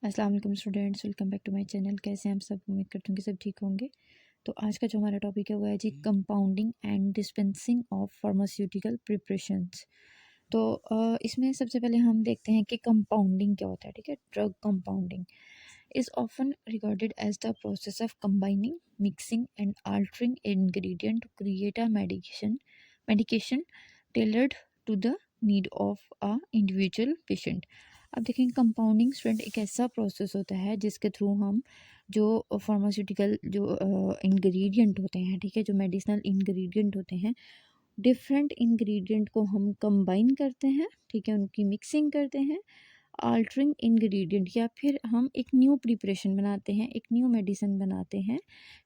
अस्सलाम वालेकुम students, welcome back to my channel. कैसे हैं आप सब? उम्मीद करती हूँ कि सब ठीक होंगे। तो आज का जो हमारा टॉपिक है वो है जी compounding and dispensing of pharmaceutical preparations. तो इसमें सबसे पहले हम देखते हैं कि कंपाउंडिंग क्या होता है। ठीक है, drug compounding is often regarded as the process of combining, mixing and altering ingredient to create a medication tailored to the need of a individual patient. अब देखें, कंपाउंडिंग स्टूडेंट एक ऐसा प्रोसेस होता है जिसके थ्रू हम जो फार्मास्यूटिकल जो इंग्रेडिएंट होते हैं, ठीक है, जो मेडिसिनल इंग्रेडिएंट होते हैं, डिफरेंट इंग्रेडिएंट को हम कंबाइन करते हैं, ठीक है, उनकी मिक्सिंग करते हैं, अल्टरिंग इंग्रेडिएंट, या फिर हम एक न्यू प्रिपरेशन बनाते हैं, एक न्यू मेडिसिन बनाते हैं,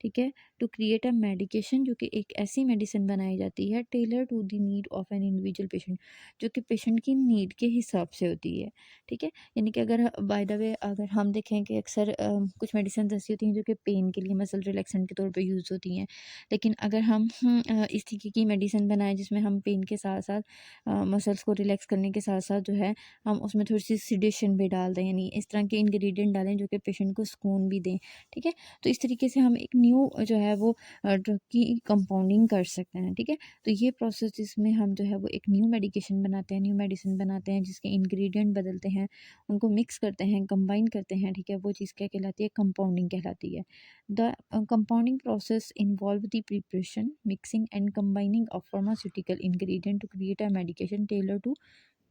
ठीक है, टू क्रिएट अ मेडिकेशन, जो कि एक ऐसी मेडिसिन बनाई जाती है tailor to the need of an individual patient, जो कि पेशेंट की नीड के हिसाब से होती है। ठीक है, यानी कि अगर बाय द वे अगर हम देखें कि अक्सर कुछ मेडिसिन ऐसी होती हैं जो कि पेन के लिए, मसल रिलैक्सेंट के तौर पे यूज़ होती हैं, लेकिन अगर हम इस तरीके की मेडिसिन बनाएं जिसमें हम पेन के साथ साथ मसल्स को रिलैक्स करने के साथ साथ जो है हम उसमें थोड़ी सी सिडेशन भी डाल दें, यानी इस तरह के इंग्रेडिएंट डालें जो कि पेशेंट को सुकून भी दें। ठीक है, तो इस तरीके से हम एक न्यू जो है वो ड्रग की कंपाउंडिंग कर सकते हैं। ठीक है, तो ये प्रोसेस जिसमें हम जो है वो एक न्यू मेडिकेशन बनाते हैं, न्यू मेडिसिन बनाते हैं, जिसके इंग्रेडिएंट बदलते हैं, उनको मिक्स करते हैं, कंबाइन करते हैं, ठीक है, वो चीज़ क्या कहलाती है? कंपाउंडिंग कहलाती है। The compounding process involve the preparation, mixing and combining of pharmaceutical ingredient to create a medication tailor to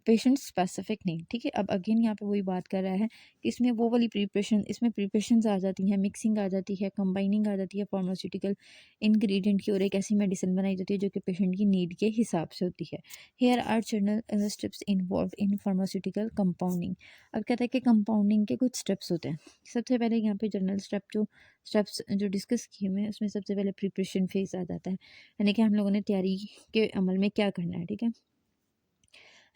patient specific नहीं। ठीक है, अब अगेन यहाँ पे वही बात कर रहा है कि इसमें वो वाली प्रिपरेशन, इसमें प्रिपरेशंस आ जाती हैं, मिक्सिंग आ जाती है, कंबाइनिंग आ जाती है फार्मास्यूटिकल इंग्रेडिएंट की, और एक ऐसी मेडिसिन बनाई जाती है जो कि पेशेंट की नीड के हिसाब से होती है। Here are general steps involve in pharmaceutical compounding. अब कहता है कि कंपाउंडिंग के कुछ स्टेप्स होते हैं। सबसे पहले यहाँ पे जनरल स्टेप्स जो डिस्कस किए हुए हैं उसमें सबसे पहले प्रिपरेशन फेज आ जाता है, यानी कि हम लोगों ने तैयारी के अमल में क्या करना है। ठीक है,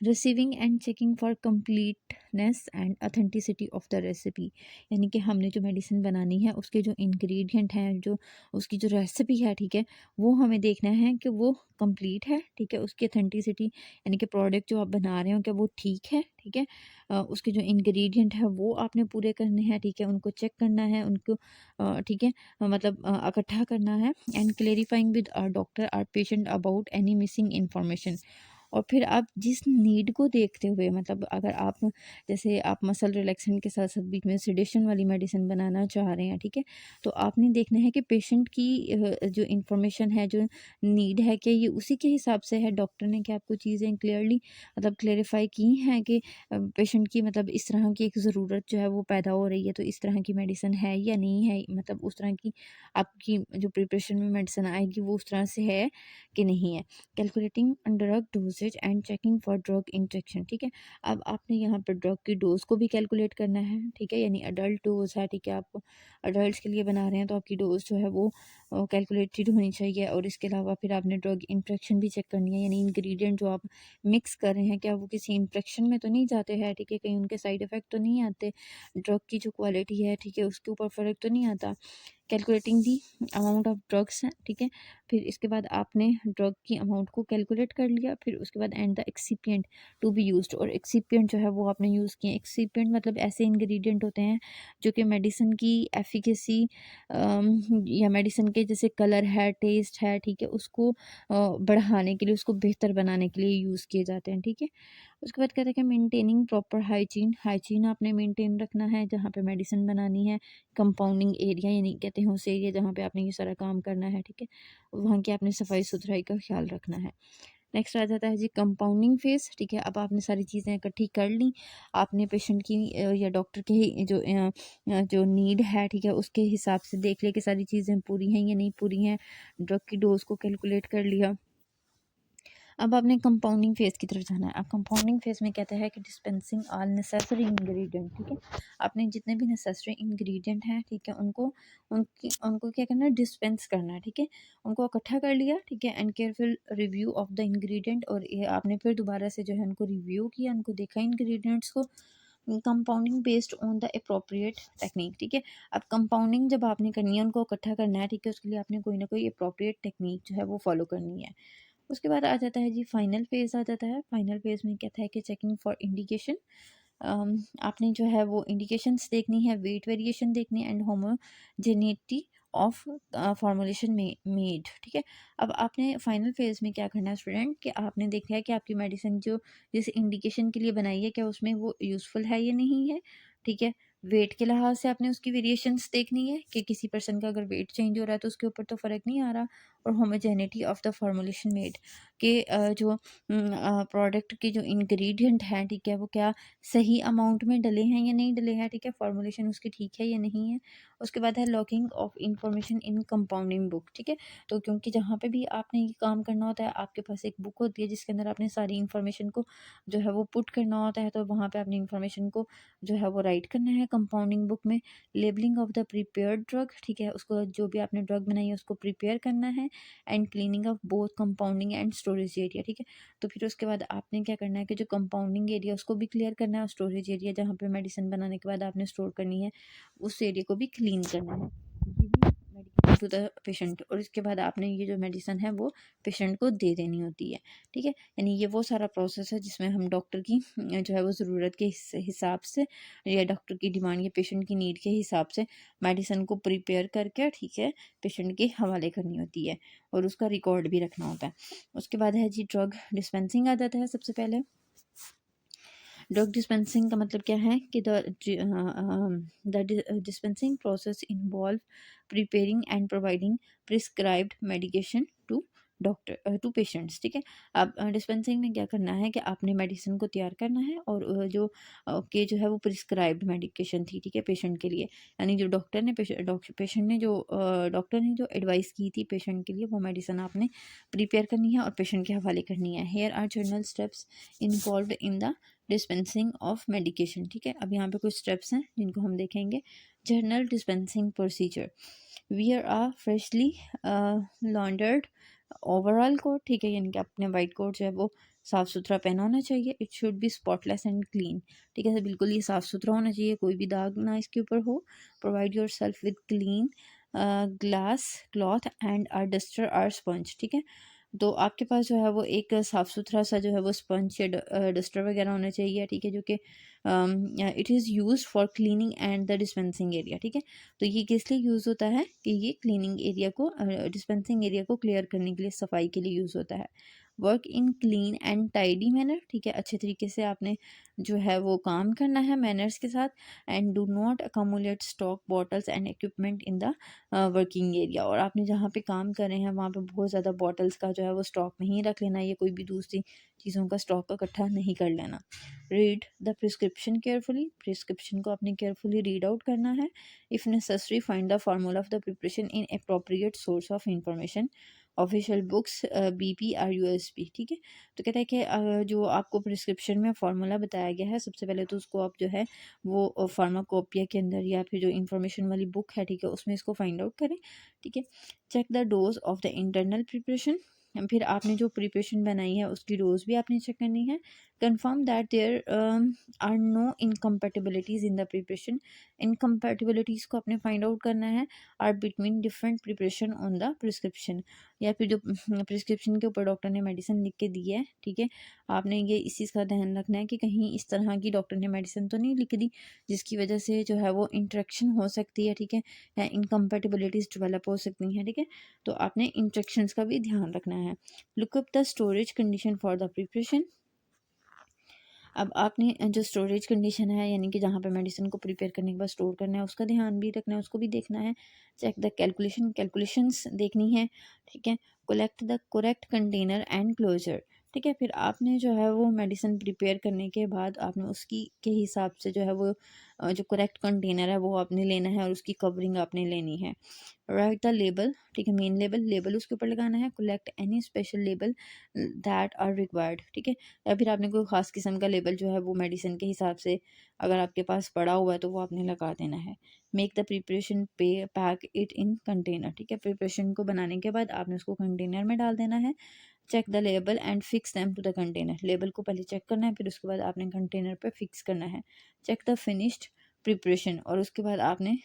receiving end checking for completeness and authenticity of the recipe, यानी कि हमने जो मेडिसिन बनानी है उसके जो इंग्रेडिएंट हैं, जो उसकी जो रेसिपी है, ठीक है, वो हमें देखना है कि वो कंप्लीट है। ठीक है, उसकी अथेंटिसिटी यानी कि प्रोडक्ट जो आप बना रहे हो क्या वो ठीक है। ठीक है, उसके जो इंग्रेडिएंट है वो आपने पूरे करने हैं। ठीक है, उनको चेक करना है, उनको ठीक है, मतलब इकट्ठा करना है। And clarifying with or doctor or patient about any missing information. और फिर आप जिस नीड को देखते हुए, मतलब अगर आप जैसे आप मसल रिलैक्सेंट के साथ साथ बीच में सेडेशन वाली मेडिसिन बनाना चाह रहे हैं, ठीक है, तो आपने देखना है कि पेशेंट की जो इन्फॉर्मेशन है, जो नीड है, क्या ये उसी के हिसाब से है। डॉक्टर ने क्या आपको चीज़ें क्लियरली मतलब क्लेरिफाई की हैं कि पेशेंट की मतलब इस तरह की एक ज़रूरत जो है वो पैदा हो रही है, तो इस तरह की मेडिसिन है या नहीं है, मतलब उस तरह की आपकी जो प्रिपरेशन में मेडिसिन आएगी वो उस तरह से है कि नहीं है। Calculating drug dosages and checking for drug injection. ठीक है, अब आपने यहाँ पर ड्रग की डोज को भी कैलकुलेट करना है। ठीक है, यानी अडल्ट डोज है, ठीक है, आप अडल्ट के लिए बना रहे हैं तो आपकी डोज जो है वो कैलकुलेटेड होनी चाहिए। और इसके अलावा फिर आपने ड्रग इंट्रैक्शन भी चेक करनी है, यानी इंग्रेडिएंट जो आप मिक्स कर रहे हैं क्या वो किसी इंट्रैक्शन में तो नहीं जाते हैं। ठीक है, कहीं उनके साइड इफ़ेक्ट तो नहीं आते, ड्रग की जो क्वालिटी है, ठीक है, उसके ऊपर फ़र्क तो नहीं आता। Calculating the amount of drugs हैं, ठीक है, फिर इसके बाद आपने ड्रग की अमाउंट को कैलकुलेट कर लिया। फिर उसके बाद and the excipient to be used, और एक्सिपिएंट जो है वो आपने यूज़ किए। एक्सिपिएंट मतलब ऐसे इंग्रेडिएंट होते हैं जो कि मेडिसिन की एफिकेसी या मेडिसिन के जैसे कलर है, टेस्ट है, ठीक है, उसको बढ़ाने के लिए, उसको बेहतर बनाने के लिए यूज़ किए जाते हैं। ठीक है, उसके बाद कहते हैं कि मेंटेनिंग प्रॉपर हाइजीन, हाइजीन आपने मेंटेन रखना है जहाँ पे मेडिसिन बनानी है। कंपाउंडिंग एरिया यानी कहते हैं उस एरिया जहाँ पे आपने ये सारा काम करना है, ठीक है, वहाँ की आपने सफाई सुथराई का ख्याल रखना है। नेक्स्ट आ जाता है जी कंपाउंडिंग फेज। ठीक है, अब आपने सारी चीज़ें इकट्ठी कर ली, आपने पेशेंट की या डॉक्टर के जो नीड है, ठीक है, उसके हिसाब से देख लिया कि सारी चीज़ें पूरी हैं या नहीं पूरी हैं, ड्रग की डोज को कैलकुलेट कर लिया। अब आपने कंपाउंडिंग फेज़ की तरफ जाना है। अब कंपाउंडिंग फेज़ में कहता है कि डिस्पेंसिंग ऑल नेसेसरी इंग्रेडिएंट। ठीक है, आपने जितने भी नेसेसरी इंग्रेडिएंट हैं, ठीक है, उनको क्या करना है? डिस्पेंस करना है। ठीक है, उनको इकट्ठा कर लिया। ठीक है, and careful review of the ingredient, और ये आपने फिर दोबारा से जो है उनको रिव्यू किया, उनको देखा इंग्रेडिएंट्स को। Compounding based on the appropriate technique. ठीक है, अब कंपाउंडिंग जब आपने करनी है, उनको इकट्ठा करना है, ठीक है, उसके लिए आपने कोई ना कोई अप्रोप्रिएट टेक्निक जो है वो फॉलो करनी है। उसके बाद आ जाता है जी फाइनल फेज़ आ जाता है। फाइनल फेज़ में कहता है कि चेकिंग फॉर इंडिकेशन, आपने जो है वो इंडिकेशंस देखनी है, वेट वेरिएशन देखनी है एंड होमोजेनिटी ऑफ फॉर्मुलेशन में मेड, ठीक है। अब आपने फाइनल फेज में क्या करना है स्टूडेंट, कि आपने देखना है कि आपकी मेडिसिन जो जिस इंडिकेशन के लिए बनाई है क्या उसमें वो यूज़फुल है या नहीं है, ठीक है। वेट के लिहाज से आपने उसकी वेरिएशंस देखनी है कि किसी पर्सन का अगर वेट चेंज हो रहा है तो उसके ऊपर तो फ़र्क नहीं आ रहा। और homogeneity of the formulation made, के जो प्रोडक्ट के जो इंग्रेडिएंट हैं, ठीक है, वो क्या सही अमाउंट में डले हैं या नहीं डले हैं, ठीक है, फॉर्मुलेशन उसकी ठीक है या नहीं है। उसके बाद है logging off information in compounding book, ठीक है। तो क्योंकि जहाँ पे भी आपने ये काम करना होता है आपके पास एक बुक होती है जिसके अंदर आपने सारी इन्फॉर्मेशन को जो है वो पुट करना होता है, तो वहाँ पे अपनी इन्फॉर्मेशन को जो है वो राइट करना है कंपाउंडिंग बुक में। Labelling of the prepared drug, ठीक है, उसको जो भी आपने ड्रग बनाई है उसको प्रिपेयर करना है। And cleaning of both compounding and storage area, ठीक है। तो फिर उसके बाद आपने क्या करना है कि जो कंपाउंडिंग एरिया उसको भी क्लियर करना है और स्टोरेज एरिया जहाँ पे मेडिसिन बनाने के बाद आपने स्टोर करनी है उस एरिया को भी क्लीन करना है। मेडिकेशन टू द पेशेंट, और इसके बाद आपने ये जो मेडिसिन है वो पेशेंट को दे देनी होती है, ठीक है। यानी ये वो सारा प्रोसेस है जिसमें हम डॉक्टर की जो है वो ज़रूरत के हिसाब से या डॉक्टर की डिमांड या पेशेंट की नीड के हिसाब से मेडिसिन को प्रिपेयर करके, ठीक है, पेशेंट के हवाले करनी होती है और उसका रिकॉर्ड भी रखना होता है। उसके बाद है जी ड्रग डिस्पेंसिंग आ जाता है सबसे पहले। ड्रग डिस्पेंसिंग का मतलब क्या है कि the dispensing process involve preparing and providing prescribed medication to doctor to patients, ठीक है। अब डिस्पेंसिंग में क्या करना है कि आपने मेडिसिन को तैयार करना है और जो के जो है वो प्रिस्क्राइब्ड मेडिकेशन थी, ठीक है, पेशेंट के लिए, यानी जो डॉक्टर ने पेशेंट ने जो डॉक्टर ने जो एडवाइस की थी पेशेंट के लिए वो मेडिसिन आपने प्रिपेयर करनी है और पेशेंट के हवाले करनी है। Here are general steps involve in the dispensing of medication, ठीक है। अब यहाँ पे कुछ स्टेप्स हैं जिनको हम देखेंगे। जर्नल डिस्पेंसिंग प्रोसीजर, वियर आ फ्रेशली लॉन्डर्ड ओवरऑल कोट, ठीक है, यानी कि अपने वाइट कोट जो है वो साफ़ सुथरा पहना होना चाहिए। It should be spotless and clean, ठीक है, तो बिल्कुल ये साफ़ सुथरा होना चाहिए, कोई भी दाग ना इसके ऊपर हो। Provide yourself with clean glass cloth and or duster or sponge, ठीक है। तो आपके पास जो है वो एक साफ़ सुथरा सा जो है वो स्पंज या डस्टर वगैरह होना चाहिए, ठीक है, जो कि it is use for cleaning and the dispensing area, ठीक है। तो ये किस लिए यूज़ होता है कि ये क्लीनिंग एरिया को डिस्पेंसिंग एरिया को क्लियर करने के लिए, सफाई के लिए यूज़ होता है। Work in clean and tidy manner, ठीक है, अच्छे तरीके से आपने जो है वो काम करना है मैनर्स के साथ। And do not accumulate stock bottles and equipment in the working area, और आपने जहाँ पे काम कर रहे हैं वहाँ पे बहुत ज़्यादा बॉटल्स का जो है वो स्टॉक नहीं रख लेना, या कोई भी दूसरी चीज़ों का स्टॉक इकट्ठा नहीं कर लेना। Read the prescription carefully, prescription को आपने केयरफुली रीड आउट करना है। If necessary find the formula of the preparation in appropriate source of information, official books, BP or USP, ठीक है। तो कहता है कि जो आपको प्रिस्क्रिप्शन में फार्मूला बताया गया है सबसे पहले तो उसको आप जो है वो फार्माकोपिया के अंदर या फिर जो इन्फॉर्मेशन वाली बुक है, ठीक है, उसमें इसको फाइंड आउट करें, ठीक है। Check the dose of the internal preparation, फिर आपने जो प्रिपरेशन बनाई है उसकी डोज भी आपने चेक करनी है। Confirm that there are no incompatibilities in the preparation, incompatibilities को आपने फाइंड आउट करना है। Or between different preparation on the prescription, या फिर जो प्रिस्क्रिप्शन के ऊपर डॉक्टर ने मेडिसिन लिख के दी है, ठीक है, आपने ये इस चीज़ का ध्यान रखना है कि कहीं इस तरह की डॉक्टर ने मेडिसिन तो नहीं लिख दी जिसकी वजह से जो है वो इंट्रैक्शन हो सकती है, ठीक है, या इनकम्पैटिबिलिटीज़ डेवलप हो सकती हैं, ठीक है। तो आपने इंस्ट्रक्शंस का भी ध्यान रखना है। Look up the storage condition for the preparation, अब आपने जो स्टोरेज कंडीशन है यानी कि जहाँ पे मेडिसिन को प्रिपेयर करने के बाद स्टोर करना है उसका ध्यान भी रखना है, उसको भी देखना है। चेक द कैलकुलेशंस देखनी है, ठीक है। Collect the correct container and closure, ठीक है। फिर आपने जो है वो मेडिसिन प्रिपेयर करने के बाद आपने उसकी के हिसाब से जो है वो जो करेक्ट कंटेनर है वो आपने लेना है और उसकी कवरिंग आपने लेनी है। राइट द लेबल, ठीक है, मेन लेबल, लेबल उसके ऊपर लगाना है। Collect any special label that are required, ठीक है, या फिर आपने कोई ख़ास किस्म का लेबल जो है वो मेडिसिन के हिसाब से अगर आपके पास पड़ा हुआ है तो वो आपने लगा देना है। Make the preparation pack it in container, ठीक है, प्रिपरेशन को बनाने के बाद आपने उसको कंटेनर में डाल देना है। Check the label and fix them to the container, label को पहले चेक करना है फिर उसके बाद आपने कंटेनर पर फिक्स करना है। चेक द फिनिश्ड प्रिपरेशन, और उसके बाद आपने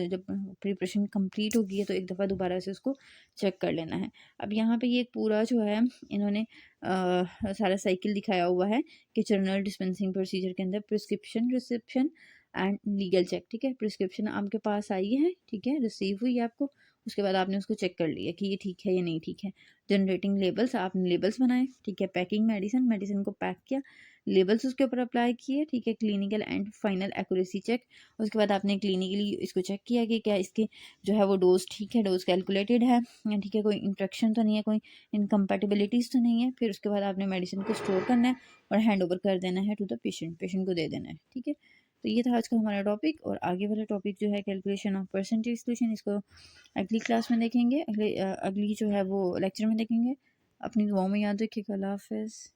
जब प्रिपरेशन कंप्लीट होगी है तो एक दफ़ा दोबारा से उसको चेक कर लेना है। अब यहाँ पे ये पूरा जो है इन्होंने सारा साइकिल दिखाया हुआ है कि जर्नल डिस्पेंसिंग प्रोसीजर के अंदर prescription, reception and legal check. ठीक है, प्रिस्क्रिप्शन आपके पास आई है, ठीक है, रिसीव हुई है आपको, उसके बाद आपने उसको चेक कर लिया कि ये ठीक है या नहीं ठीक है। जनरेटिंग लेबल्स, आपने लेबल्स बनाए, ठीक है। पैकिंग मेडिसिन, मेडिसिन को पैक किया, लेबल्स उसके ऊपर अप्लाई किए, ठीक है। Clinical and final accuracy check, उसके बाद आपने क्लिनिकली इसको चेक किया कि क्या इसके जो है वो डोज ठीक है, डोज कैलकुलेटेड है, ठीक है, कोई इंट्रैक्शन तो नहीं है, कोई इनकम्पैटिबिलिटीज़ तो नहीं है। फिर उसके बाद आपने मेडिसिन को स्टोर करना है और हैंड ओवर कर देना है टू द पेशेंट, पेशेंट को दे देना है, ठीक है। तो ये था आज का हमारा टॉपिक, और आगे वाला टॉपिक जो है कैलकुलेशन ऑफ परसेंटेज सोल्यूशन, इसको अगली क्लास में देखेंगे, अगली जो है वो लेक्चर में देखेंगे। अपनी दुआओं में याद रखिएगा। अल्लाह हाफ़िज़।